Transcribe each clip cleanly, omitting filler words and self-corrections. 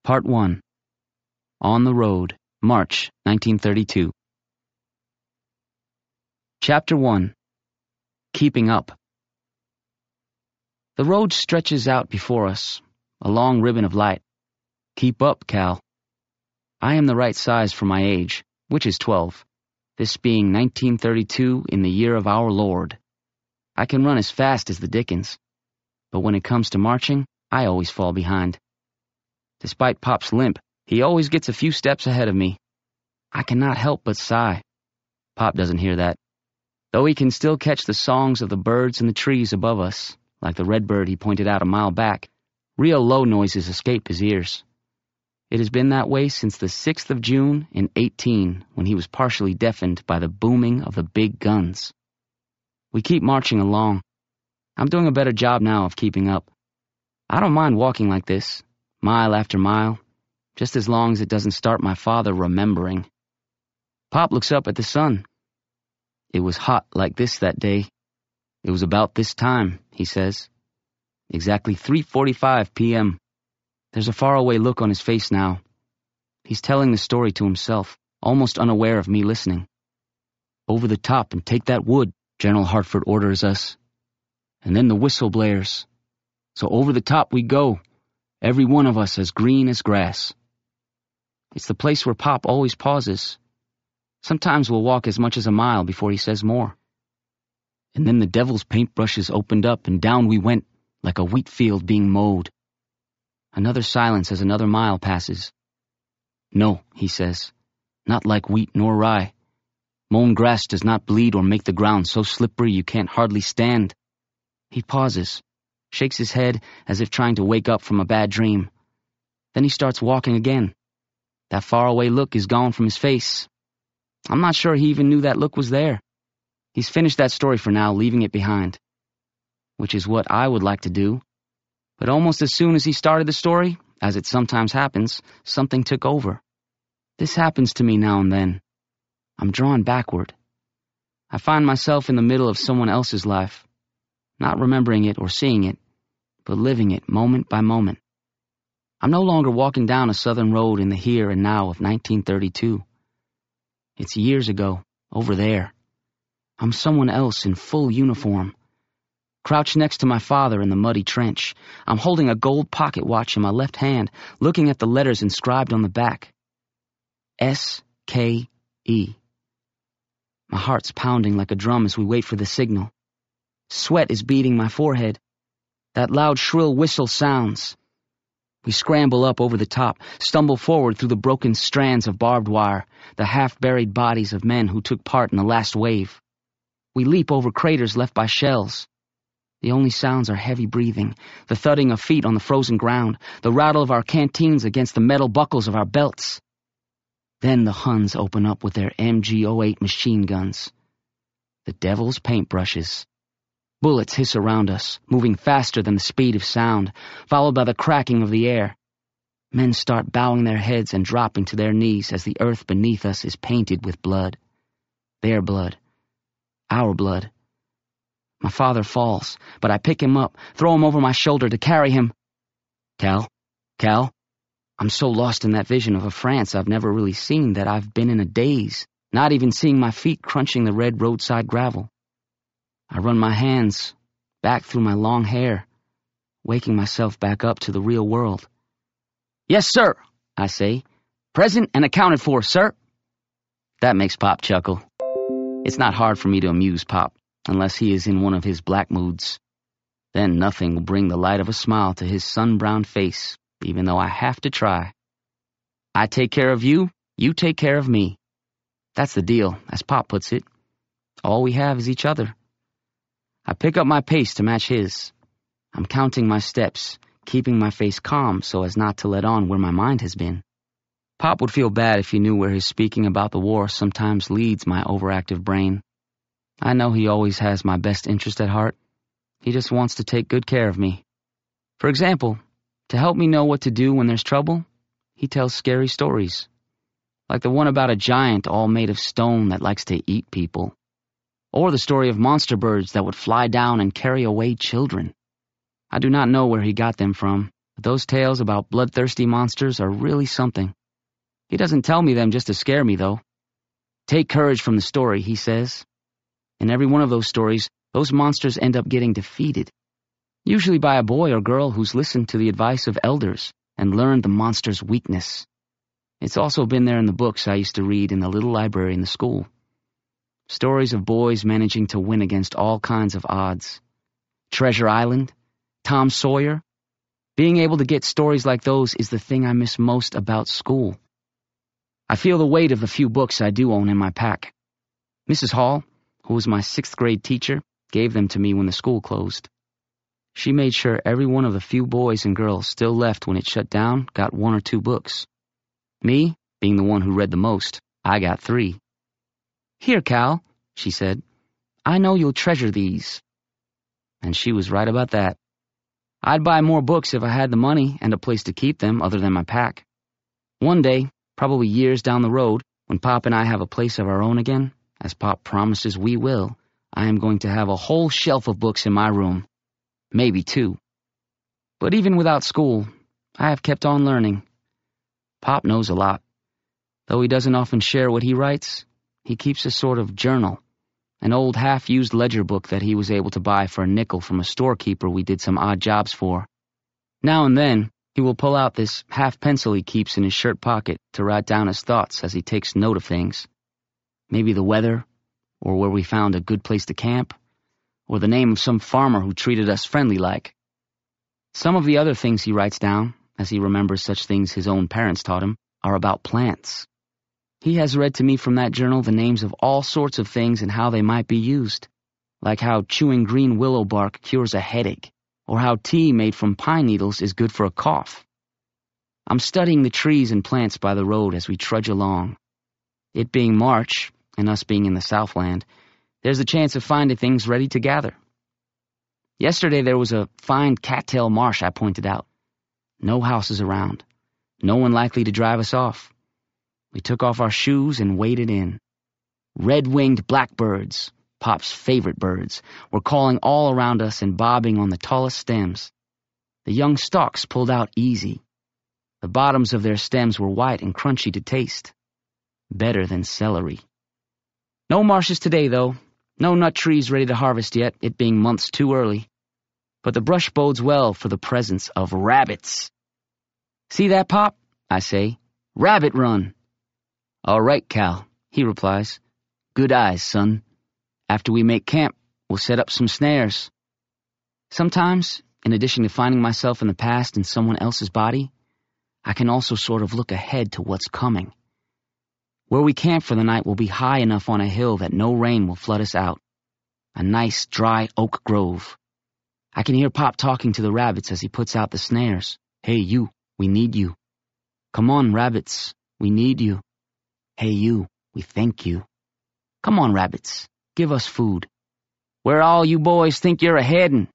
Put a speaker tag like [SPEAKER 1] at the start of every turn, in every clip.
[SPEAKER 1] Part 1. On the Road, March 1932. Chapter 1. Keeping Up. The road stretches out before us, a long ribbon of light. Keep up, Cal. I am the right size for my age, which is 12, this being 1932 in the year of our Lord. I can run as fast as the Dickens, but when it comes to marching, I always fall behind. Despite Pop's limp, he always gets a few steps ahead of me. I cannot help but sigh. Pop doesn't hear that, though he can still catch the songs of the birds in the trees above us, like the redbird he pointed out a mile back. Real low noises escape his ears. It has been that way since the 6th of June in 18, when he was partially deafened by the booming of the big guns. We keep marching along. I'm doing a better job now of keeping up. I don't mind walking like this, mile after mile, just as long as it doesn't start my father remembering. Pop looks up at the sun. It was hot like this that day. It was about this time, he says. Exactly 3:45 p.m. There's a faraway look on his face now. He's telling the story to himself, almost unaware of me listening. Over the top and take that wood, General Hartford orders us. And then the whistle blares. So over the top we go, every one of us as green as grass. It's the place where Pop always pauses. Sometimes we'll walk as much as a mile before he says more. And then the devil's paintbrushes opened up and down we went, like a wheat field being mowed. Another silence as another mile passes. No, he says, not like wheat nor rye. Mown grass does not bleed or make the ground so slippery you can't hardly stand. He pauses, shakes his head as if trying to wake up from a bad dream. Then he starts walking again. That faraway look is gone from his face. I'm not sure he even knew that look was there. He's finished that story for now, leaving it behind. Which is what I would like to do. But almost as soon as he started the story, as it sometimes happens, something took over. This happens to me now and then. I'm drawn backward. I find myself in the middle of someone else's life, not remembering it or seeing it, but living it moment by moment. I'm no longer walking down a southern road in the here and now of 1932. It's years ago, over there. I'm someone else in full uniform. Crouched next to my father in the muddy trench, I'm holding a gold pocket watch in my left hand, looking at the letters inscribed on the back. S.K.E. My heart's pounding like a drum as we wait for the signal. Sweat is beading my forehead. That loud, shrill whistle sounds. We scramble up over the top, stumble forward through the broken strands of barbed wire, the half-buried bodies of men who took part in the last wave. We leap over craters left by shells. The only sounds are heavy breathing, the thudding of feet on the frozen ground, the rattle of our canteens against the metal buckles of our belts. Then the Huns open up with their MG-08 machine guns. The devil's paintbrushes. Bullets hiss around us, moving faster than the speed of sound, followed by the cracking of the air. Men start bowing their heads and dropping to their knees as the earth beneath us is painted with blood. Their blood. Our blood. My father falls, but I pick him up, throw him over my shoulder to carry him. Cal? I'm so lost in that vision of a France I've never really seen that I've been in a daze, not even seeing my feet crunching the red roadside gravel. I run my hands back through my long hair, waking myself back up to the real world. Yes, sir, I say. Present and accounted for, sir. That makes Pop chuckle. It's not hard for me to amuse Pop, unless he is in one of his black moods. Then nothing will bring the light of a smile to his sun-browned face, even though I have to try. I take care of you, you take care of me. That's the deal, as Pop puts it. All we have is each other. I pick up my pace to match his. I'm counting my steps, keeping my face calm so as not to let on where my mind has been. Pop would feel bad if he knew where his speaking about the war sometimes leads my overactive brain. I know he always has my best interest at heart. He just wants to take good care of me. For example, to help me know what to do when there's trouble, he tells scary stories. Like the one about a giant all made of stone that likes to eat people. Or the story of monster birds that would fly down and carry away children. I do not know where he got them from. But those tales about bloodthirsty monsters are really something. He doesn't tell me them just to scare me, though. Take courage from the story, he says. In every one of those stories, those monsters end up getting defeated. Usually by a boy or girl who's listened to the advice of elders and learned the monster's weakness. It's also been there in the books I used to read in the little library in the school. Stories of boys managing to win against all kinds of odds. Treasure Island, Tom Sawyer. Being able to get stories like those is the thing I miss most about school. I feel the weight of the few books I do own in my pack. Mrs. Hall, who was my 6th grade teacher, gave them to me when the school closed. She made sure every one of the few boys and girls still left when it shut down got 1 or 2 books. Me, being the one who read the most, I got 3. Here, Cal, she said, I know you'll treasure these. And she was right about that. I'd buy more books if I had the money and a place to keep them other than my pack. One day, probably years down the road, when Pop and I have a place of our own again, as Pop promises we will, I am going to have a whole shelf of books in my room. Maybe 2. But even without school, I have kept on learning. Pop knows a lot. Though he doesn't often share what he writes, he keeps a sort of journal, an old half-used ledger book that he was able to buy for a nickel from a storekeeper we did some odd jobs for. Now and then, he will pull out this half-pencil he keeps in his shirt pocket to write down his thoughts as he takes note of things. Maybe the weather, or where we found a good place to camp, or the name of some farmer who treated us friendly-like. Some of the other things he writes down, as he remembers such things his own parents taught him, are about plants. He has read to me from that journal the names of all sorts of things and how they might be used, like how chewing green willow bark cures a headache, or how tea made from pine needles is good for a cough. I'm studying the trees and plants by the road as we trudge along. It being March, and us being in the Southland, there's a chance of finding things ready to gather. Yesterday there was a fine cattail marsh I pointed out. No houses around. No one likely to drive us off. We took off our shoes and waded in. Red-winged blackbirds, Pop's favorite birds, were calling all around us and bobbing on the tallest stems. The young stalks pulled out easy. The bottoms of their stems were white and crunchy to taste. Better than celery. No marshes today, though. No nut trees ready to harvest yet, it being months too early. But the brush bodes well for the presence of rabbits. See that, Pop? I say. Rabbit run. All right, Cal, he replies. Good eyes, son. After we make camp, we'll set up some snares. Sometimes, in addition to finding myself in the past in someone else's body, I can also sort of look ahead to what's coming. Where we camp for the night will be high enough on a hill that no rain will flood us out. A nice, dry oak grove. I can hear Pop talking to the rabbits as he puts out the snares. Hey, you, we need you. Come on, rabbits, we need you. Hey, you, we thank you. Come on, rabbits, give us food. Where all you boys think you're a-headin'?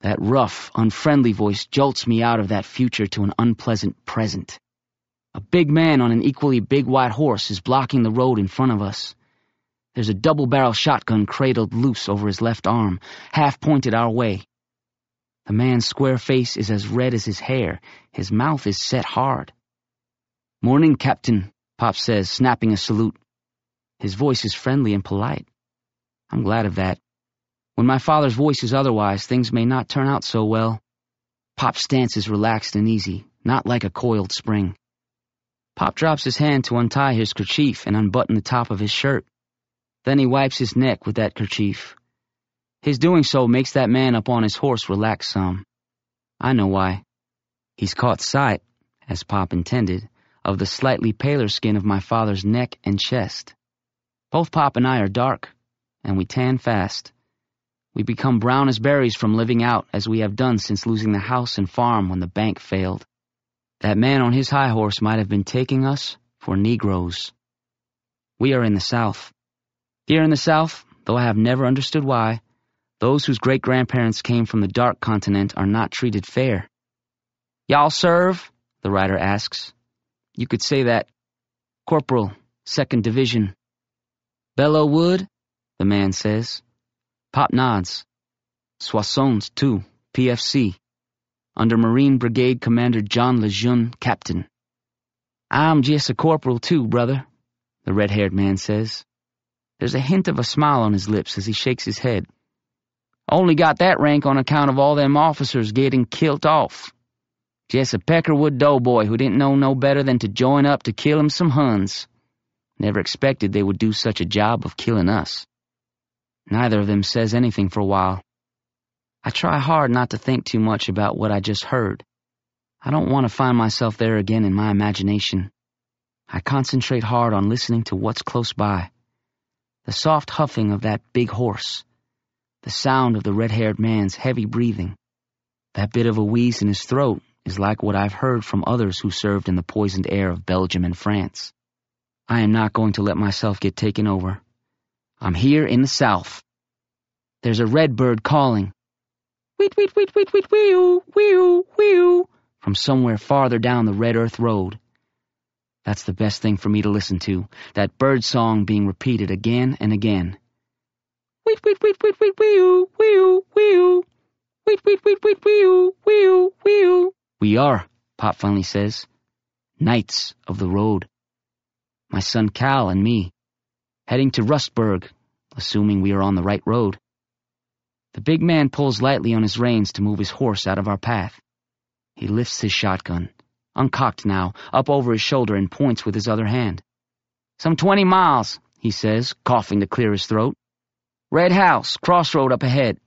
[SPEAKER 1] That rough, unfriendly voice jolts me out of that future to an unpleasant present. A big man on an equally big white horse is blocking the road in front of us. There's a double-barrel shotgun cradled loose over his left arm, half-pointed our way. The man's square face is as red as his hair. His mouth is set hard. Morning, Captain, Pop says, snapping a salute. His voice is friendly and polite. I'm glad of that. When my father's voice is otherwise, things may not turn out so well. Pop's stance is relaxed and easy, not like a coiled spring. Pop drops his hand to untie his kerchief and unbutton the top of his shirt. Then he wipes his neck with that kerchief. His doing so makes that man up on his horse relax some. I know why. He's caught sight, as Pop intended, of the slightly paler skin of my father's neck and chest. Both Pop and I are dark, and we tan fast. We become brown as berries from living out as we have done since losing the house and farm when the bank failed. That man on his high horse might have been taking us for Negroes. We are in the South. Here in the South, though I have never understood why, those whose great-grandparents came from the dark continent are not treated fair. Y'all serve? The writer asks. You could say that. Corporal, 2nd Division. Bellow Wood? The man says. Pop nods. Soissons, too, PFC. under Marine Brigade Commander John Lejeune, Captain. I'm just a corporal too, brother, the red-haired man says. There's a hint of a smile on his lips as he shakes his head. Only got that rank on account of all them officers getting killed off. Just a Peckerwood doughboy who didn't know no better than to join up to kill him some Huns. Never expected they would do such a job of killing us. Neither of them says anything for a while. I try hard not to think too much about what I just heard. I don't want to find myself there again in my imagination. I concentrate hard on listening to what's close by. The soft huffing of that big horse. The sound of the red-haired man's heavy breathing. That bit of a wheeze in his throat is like what I've heard from others who served in the poisoned air of Belgium and France. I am not going to let myself get taken over. I'm here in the South. There's a red bird calling. Weet, weet, weet, weet, weet, wee-oo, wee-oo, wee-oo, from somewhere farther down the red earth road. That's the best thing for me to listen to, that bird song being repeated again and again. Weet, weet, weet, weet, weet, wee-oo, wee-oo, wee-oo. Weet, weet, weet, weet, wee-oo, wee-oo, wee-oo. We are, Pop finally says, knights of the road. My son Cal and me, heading to Rustburg, assuming we are on the right road. The big man pulls lightly on his reins to move his horse out of our path. He lifts his shotgun, uncocked now, up over his shoulder and points with his other hand. Some 20 miles, he says, coughing to clear his throat. Red house, crossroad up ahead.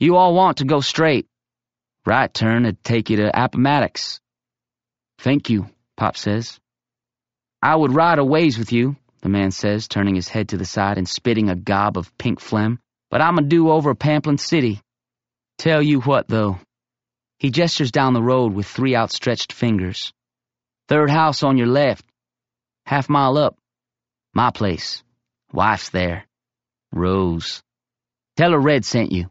[SPEAKER 1] You all want to go straight. Right turn would take you to Appomattox. Thank you, Pop says. I would ride a ways with you, the man says, turning his head to the side and spitting a gob of pink phlegm, but I'm a do over Pamplin City. Tell you what, though. He gestures down the road with 3 outstretched fingers. Third house on your left. Half-mile up. My place. Wife's there. Rose. Tell her Red sent you.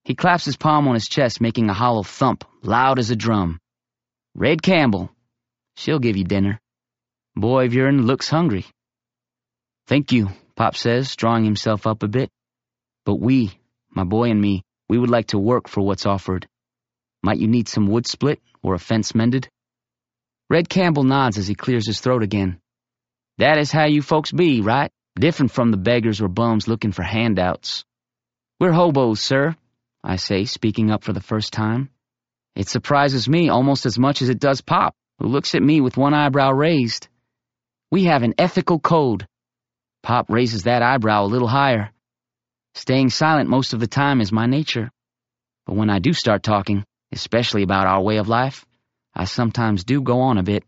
[SPEAKER 1] He claps his palm on his chest, making a hollow thump, loud as a drum. Red Campbell. She'll give you dinner. Boy of yourn looks hungry. Thank you, Pop says, drawing himself up a bit. But we, my boy and me, we would like to work for what's offered. Might you need some wood split or a fence mended? Red Campbell nods as he clears his throat again. That is how you folks be, right? Different from the beggars or bums looking for handouts. We're hobos, sir, I say, speaking up for the first time. It surprises me almost as much as it does Pop, who looks at me with one eyebrow raised. We have an ethical code. Pop raises that eyebrow a little higher. Staying silent most of the time is my nature. But when I do start talking, especially about our way of life, I sometimes do go on a bit.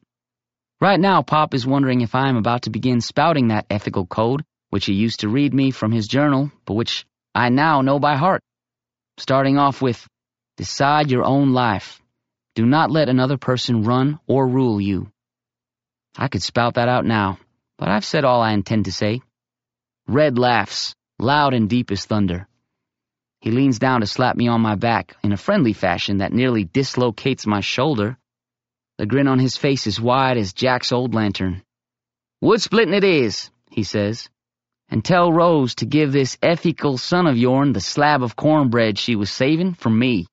[SPEAKER 1] Right now, Pop is wondering if I am about to begin spouting that ethical code, which he used to read me from his journal, but which I now know by heart. Starting off with, decide your own life. Do not let another person run or rule you. I could spout that out now, but I've said all I intend to say. Red laughs, loud and deep as thunder. He leans down to slap me on my back in a friendly fashion that nearly dislocates my shoulder. The grin on his face is wide as Jack's old lantern. Wood splitting it is, he says, and tell Rose to give this ethical son of yourn the slab of cornbread she was saving for me.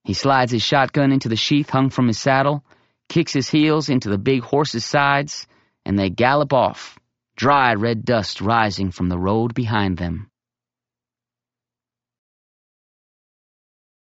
[SPEAKER 1] He slides his shotgun into the sheath hung from his saddle, kicks his heels into the big horse's sides, and they gallop off, dry red dust rising from the road behind them.